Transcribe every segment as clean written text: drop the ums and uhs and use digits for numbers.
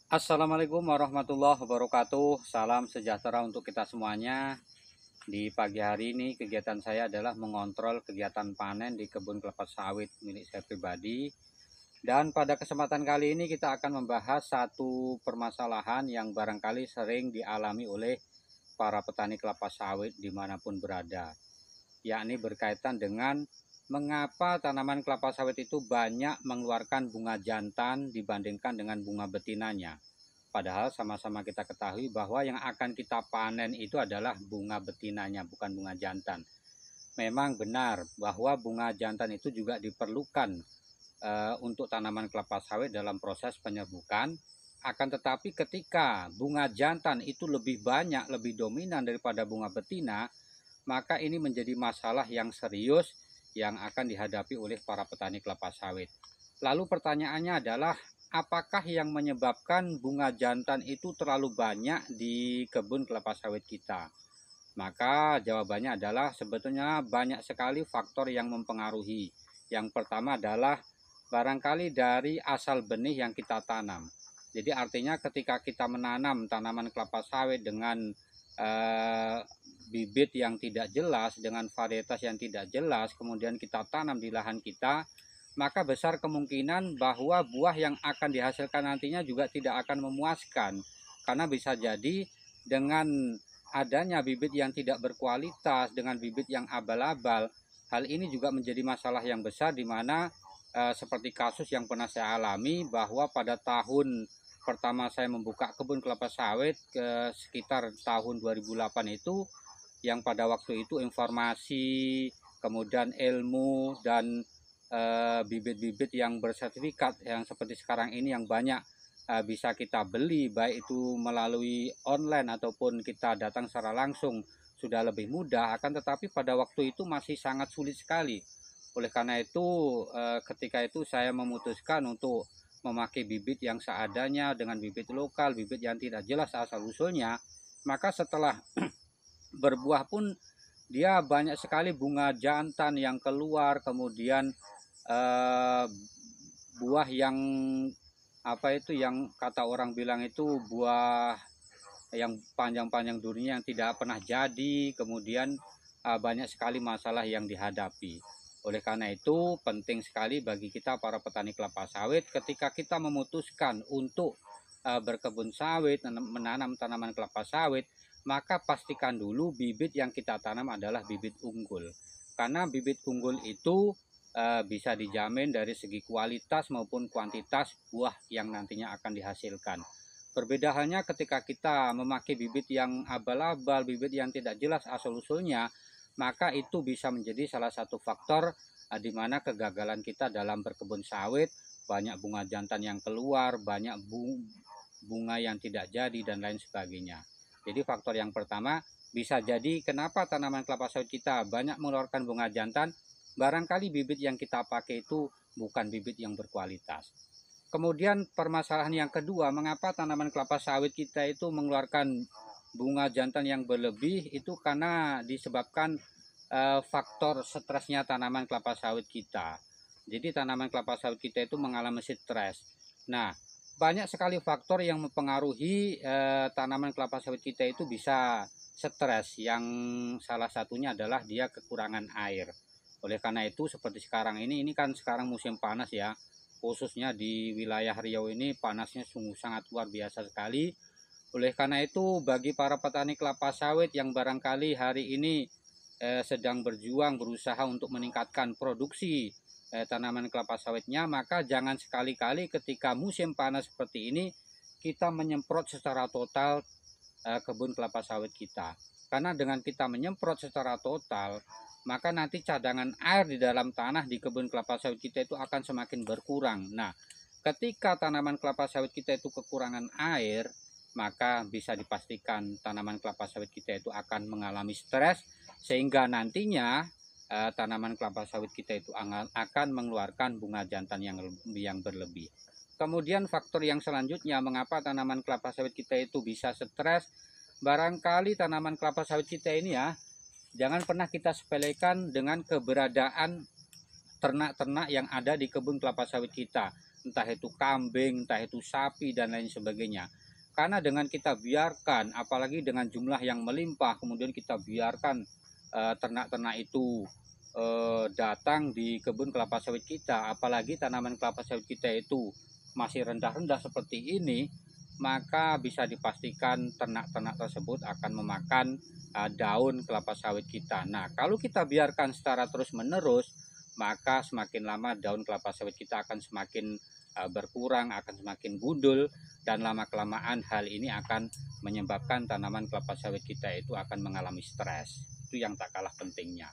Assalamualaikum warahmatullahi wabarakatuh. Salam sejahtera untuk kita semuanya. Di pagi hari ini kegiatan saya adalah mengontrol kegiatan panen di kebun kelapa sawit milik saya pribadi. Dan pada kesempatan kali ini kita akan membahas satu permasalahan yang barangkali sering dialami oleh para petani kelapa sawit dimanapun berada, yakni berkaitan dengan mengapa tanaman kelapa sawit itu banyak mengeluarkan bunga jantan dibandingkan dengan bunga betinanya. Padahal sama-sama kita ketahui bahwa yang akan kita panen itu adalah bunga betinanya, bukan bunga jantan. Memang benar bahwa bunga jantan itu juga diperlukan untuk tanaman kelapa sawit dalam proses penyerbukan. Akan tetapi ketika bunga jantan itu lebih banyak, lebih dominan daripada bunga betina, maka ini menjadi masalah yang serius yang akan dihadapi oleh para petani kelapa sawit. Lalu pertanyaannya adalah, apakah yang menyebabkan bunga jantan itu terlalu banyak di kebun kelapa sawit kita? Maka jawabannya adalah sebetulnya banyak sekali faktor yang mempengaruhi. Yang pertama adalah barangkali dari asal benih yang kita tanam. Jadi artinya ketika kita menanam tanaman kelapa sawit dengan eh, bibit yang tidak jelas, dengan varietas yang tidak jelas, kemudian kita tanam di lahan kita, maka besar kemungkinan bahwa buah yang akan dihasilkan nantinya juga tidak akan memuaskan. Karena bisa jadi dengan adanya bibit yang tidak berkualitas, dengan bibit yang abal-abal, hal ini juga menjadi masalah yang besar, di mana seperti kasus yang pernah saya alami bahwa pada tahun pertama saya membuka kebun kelapa sawit sekitar tahun 2008 itu, yang pada waktu itu informasi, kemudian ilmu dan bibit-bibit yang bersertifikat yang seperti sekarang ini yang banyak bisa kita beli, baik itu melalui online ataupun kita datang secara langsung, sudah lebih mudah. Akan tetapi pada waktu itu masih sangat sulit sekali. Oleh karena itu ketika itu saya memutuskan untuk memakai bibit yang seadanya dengan bibit lokal, bibit yang tidak jelas asal usulnya. Maka setelah berbuah pun dia banyak sekali bunga jantan yang keluar, kemudian eh, buah yang apa itu yang kata orang bilang itu buah yang panjang-panjang durinya yang tidak pernah jadi, kemudian banyak sekali masalah yang dihadapi. Oleh karena itu penting sekali bagi kita para petani kelapa sawit ketika kita memutuskan untuk berkebun sawit, menanam tanaman kelapa sawit, maka pastikan dulu bibit yang kita tanam adalah bibit unggul. Karena bibit unggul itu bisa dijamin dari segi kualitas maupun kuantitas buah yang nantinya akan dihasilkan. Berbeda halnya ketika kita memakai bibit yang abal-abal, bibit yang tidak jelas asal-usulnya, maka itu bisa menjadi salah satu faktor di mana kegagalan kita dalam berkebun sawit, banyak bunga jantan yang keluar, banyak bunga yang tidak jadi, dan lain sebagainya. Jadi faktor yang pertama bisa jadi kenapa tanaman kelapa sawit kita banyak mengeluarkan bunga jantan, barangkali bibit yang kita pakai itu bukan bibit yang berkualitas. Kemudian permasalahan yang kedua, mengapa tanaman kelapa sawit kita itu mengeluarkan bunga jantan yang berlebih, itu karena disebabkan faktor stresnya tanaman kelapa sawit kita. Jadi tanaman kelapa sawit kita itu mengalami stres. Nah, banyak sekali faktor yang mempengaruhi tanaman kelapa sawit kita itu bisa stres, yang salah satunya adalah dia kekurangan air. Oleh karena itu seperti sekarang ini kan sekarang musim panas ya, khususnya di wilayah Riau ini panasnya sungguh sangat luar biasa sekali. Oleh karena itu bagi para petani kelapa sawit yang barangkali hari ini sedang berjuang berusaha untuk meningkatkan produksi tanaman kelapa sawitnya, maka jangan sekali-kali ketika musim panas seperti ini kita menyemprot secara total kebun kelapa sawit kita. Karena dengan kita menyemprot secara total, maka nanti cadangan air di dalam tanah di kebun kelapa sawit kita itu akan semakin berkurang. Nah, ketika tanaman kelapa sawit kita itu kekurangan air, maka bisa dipastikan tanaman kelapa sawit kita itu akan mengalami stres, sehingga nantinya tanaman kelapa sawit kita itu akan mengeluarkan bunga jantan yang berlebih. Kemudian faktor yang selanjutnya mengapa tanaman kelapa sawit kita itu bisa stres, barangkali tanaman kelapa sawit kita ini ya, jangan pernah kita sepelekan dengan keberadaan ternak-ternak yang ada di kebun kelapa sawit kita. entah itu kambing, entah itu sapi dan lain sebagainya. Karena dengan kita biarkan, apalagi dengan jumlah yang melimpah, kemudian kita biarkan ternak-ternak itu datang di kebun kelapa sawit kita, apalagi tanaman kelapa sawit kita itu masih rendah-rendah seperti ini, maka bisa dipastikan ternak-ternak tersebut akan memakan daun kelapa sawit kita. Nah, kalau kita biarkan secara terus-menerus, maka semakin lama daun kelapa sawit kita akan semakin berkurang, akan semakin gundul, dan lama-kelamaan hal ini akan menyebabkan tanaman kelapa sawit kita itu akan mengalami stres. Itu yang tak kalah pentingnya.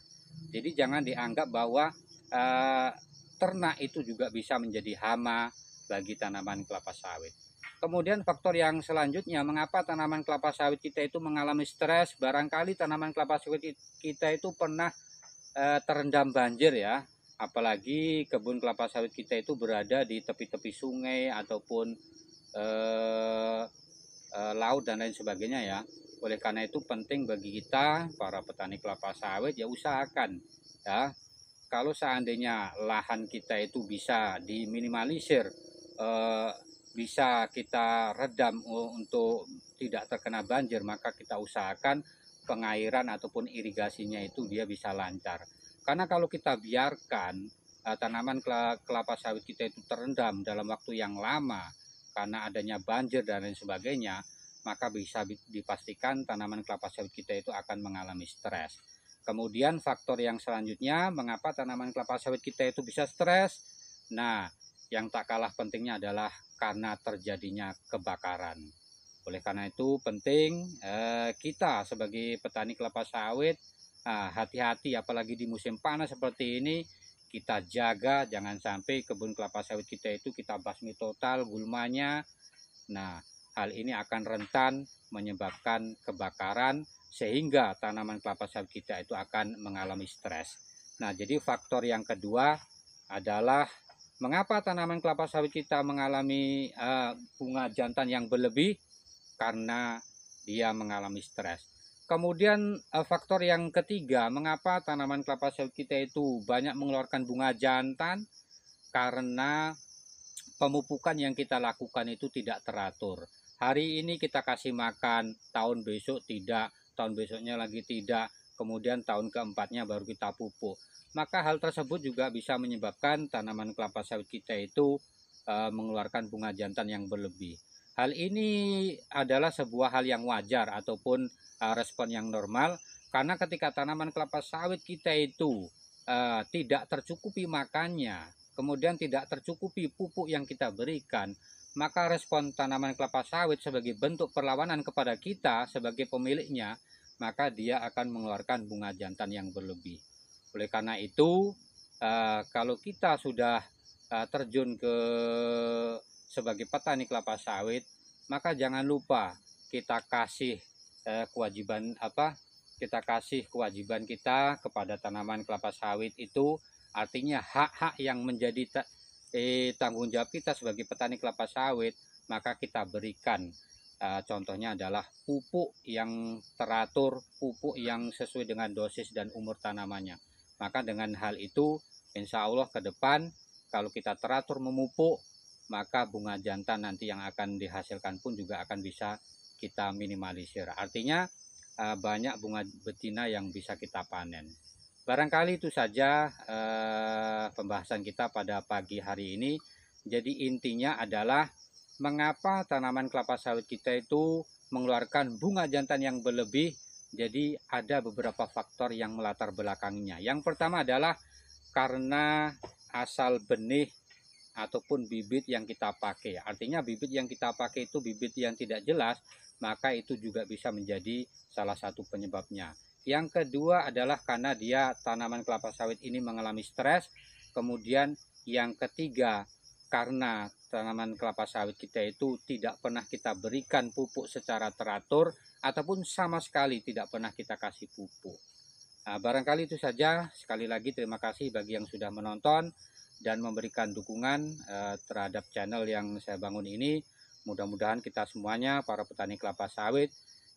Jadi jangan dianggap bahwa ternak itu juga bisa menjadi hama bagi tanaman kelapa sawit. Kemudian faktor yang selanjutnya, mengapa tanaman kelapa sawit kita itu mengalami stres? Barangkali tanaman kelapa sawit kita itu pernah terendam banjir ya. Apalagi kebun kelapa sawit kita itu berada di tepi-tepi sungai ataupun laut dan lain sebagainya ya. Oleh karena itu penting bagi kita para petani kelapa sawit ya, usahakan ya, kalau seandainya lahan kita itu bisa diminimalisir, bisa kita redam untuk tidak terkena banjir, maka kita usahakan pengairan ataupun irigasinya itu dia bisa lancar. Karena kalau kita biarkan tanaman kelapa sawit kita itu terendam dalam waktu yang lama karena adanya banjir dan lain sebagainya, maka bisa dipastikan tanaman kelapa sawit kita itu akan mengalami stres. Kemudian faktor yang selanjutnya, mengapa tanaman kelapa sawit kita itu bisa stres? Nah, yang tak kalah pentingnya adalah karena terjadinya kebakaran. Oleh karena itu penting kita sebagai petani kelapa sawit hati-hati, apalagi di musim panas seperti ini, kita jaga jangan sampai kebun kelapa sawit kita itu kita basmi total gulmanya. Nah, hal ini akan rentan menyebabkan kebakaran sehingga tanaman kelapa sawit kita itu akan mengalami stres. Nah, jadi faktor yang kedua adalah mengapa tanaman kelapa sawit kita mengalami bunga jantan yang berlebih? Karena dia mengalami stres. Kemudian faktor yang ketiga, mengapa tanaman kelapa sawit kita itu banyak mengeluarkan bunga jantan? Karena pemupukan yang kita lakukan itu tidak teratur. Hari ini kita kasih makan, tahun besok tidak, tahun besoknya lagi tidak, kemudian tahun keempatnya baru kita pupuk. Maka hal tersebut juga bisa menyebabkan tanaman kelapa sawit kita itu mengeluarkan bunga jantan yang berlebih. Hal ini adalah sebuah hal yang wajar ataupun respon yang normal, karena ketika tanaman kelapa sawit kita itu tidak tercukupi makannya, kemudian tidak tercukupi pupuk yang kita berikan, maka respon tanaman kelapa sawit sebagai bentuk perlawanan kepada kita sebagai pemiliknya, maka dia akan mengeluarkan bunga jantan yang berlebih. Oleh karena itu, kalau kita sudah terjun ke sebagai petani kelapa sawit, maka jangan lupa kita kasih kewajiban kita kepada tanaman kelapa sawit itu, artinya hak-hak yang menjadi tanggung jawab kita sebagai petani kelapa sawit, maka kita berikan. Contohnya adalah pupuk yang teratur, pupuk yang sesuai dengan dosis dan umur tanamannya. Maka dengan hal itu, insya Allah ke depan kalau kita teratur memupuk, maka bunga jantan nanti yang akan dihasilkan pun juga akan bisa kita minimalisir. Artinya banyak bunga betina yang bisa kita panen. Barangkali itu saja pembahasan kita pada pagi hari ini. Jadi intinya adalah mengapa tanaman kelapa sawit kita itu mengeluarkan bunga jantan yang berlebih. Jadi ada beberapa faktor yang melatar belakangnya. Yang pertama adalah karena asal benih ataupun bibit yang kita pakai. Artinya bibit yang kita pakai itu bibit yang tidak jelas, maka itu juga bisa menjadi salah satu penyebabnya. Yang kedua adalah karena dia tanaman kelapa sawit ini mengalami stres. Kemudian yang ketiga, karena tanaman kelapa sawit kita itu tidak pernah kita berikan pupuk secara teratur ataupun sama sekali tidak pernah kita kasih pupuk. Nah, barangkali itu saja. Sekali lagi terima kasih bagi yang sudah menonton dan memberikan dukungan terhadap channel yang saya bangun ini. Mudah-mudahan kita semuanya para petani kelapa sawit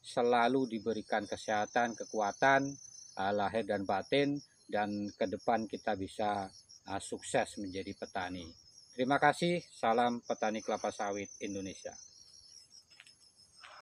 selalu diberikan kesehatan, kekuatan lahir dan batin, dan ke depan kita bisa sukses menjadi petani. Terima kasih, salam petani kelapa sawit Indonesia.